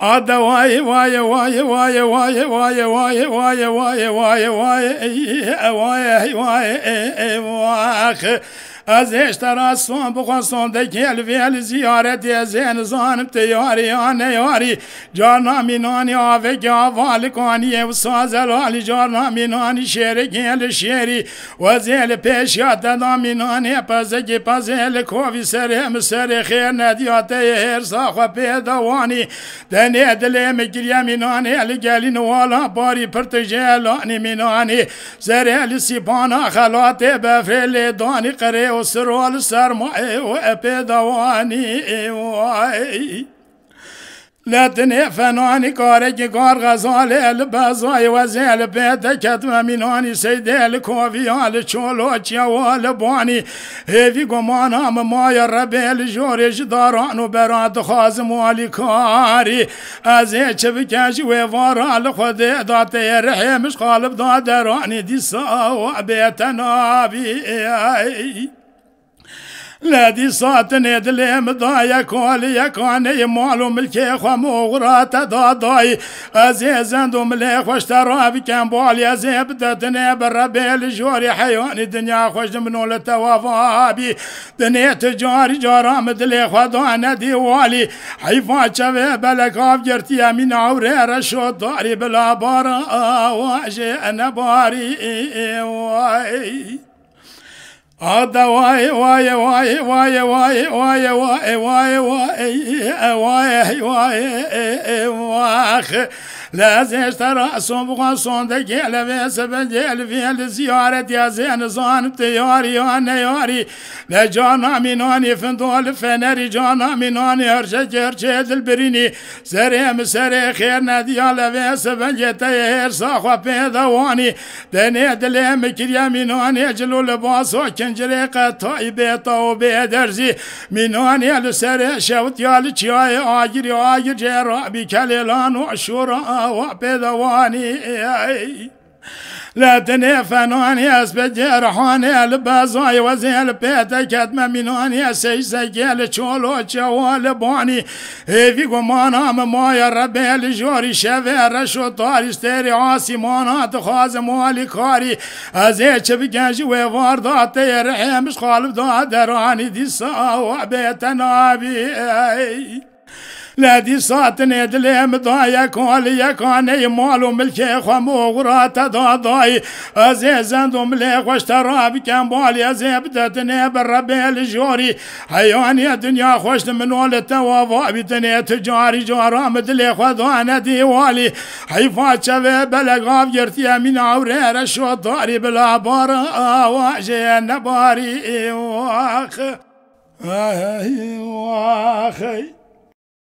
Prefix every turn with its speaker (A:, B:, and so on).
A: عاد واي واي واي واي واي واي واي واي واي واي واي واي واخ ازيش ترى الصون بخصون دكيل في الزيارة زين زانب تياري انا ياري جارنا مناني عافك عفالكاني وصازلالي جارنا مناني شيركين الشيري وزيل بيشيات دا مناني بزكي بزيل كوفي سرهم سر خير ندياتي هير صاخو بيدواني دني دلي مجريا مناني لقالي نوالا باري برتجيلاني مناني زري لسيبانا خلاتي بفريلي داني قري وسرول سرمائي وابيدواني واي لا تنفناني كارك كار غزالي البازاي وزيل بيت كتم مناني سيدي الكوفي الشولوش والباني هيفي قمانا مايا ربي الجوريش داران وبرات خازم والكاري ازيش بكاش وفارا لخدي داتي رحيمش قالب دادراني دي ساوا بيتنا بي لا دي صاتني دليم ضايا كولي كوني مالو ملكي خموغرات داداي ازيزن دو مليخ واشترى بكان بالي ازيبتتني بالربي الجوري حيواني دنيا خوش منو للتوافابي دنيا تجاري جارام دليخ ودانا ديوالي حيفات شوي بلك افجرتي من عورير الشوط داري بلا بارا واجي انا باري واي هذا واي واي واي واي واي واي واي واي واي واي واي واخ لا زيش ترى صوم صون دقيل في سبجيل في الزيارة يا زين زان تياري وانا ياري لا جانا مناني فندول فنري جانا مناني هرشك هرشك البريني سريم سري خير نديال في سبجيل تيهر صاخوا بيدواني دني دلي مكريا مناني جلو لباسو كنجري قطعي بيتا وبيدرزي مناني لسري شوت يالي چياي آجري آجر جيرا بكاليلان وعشورا وبيدواني لا تنفناني اسبج رحاني البازاي وزيل بيتا كتم مناني سيسجل شولو شوال باني هيفي قمانا مايا ربي الجوري شفي رشو طاري ستيري عاسي مانات خازم والكاري ازيش بكاش وفاردات رحيم مش خالف دادراني دي ساوا بيتنا بي لا دي صاتني دليم ضايا كولي كاني مالو ملكي خموغرات داداي ازيزن دو مليخ واشترى بكان بالي ازيبتتني بالربي الجوري حيواني دنيا خوش منو للتوافا بتني تجاري جارام دليخ ودانا ديوالي حيفات شفي بلغاف جرتيا من عورير الشوط داري بلا بارا واجي نباري واخ واخي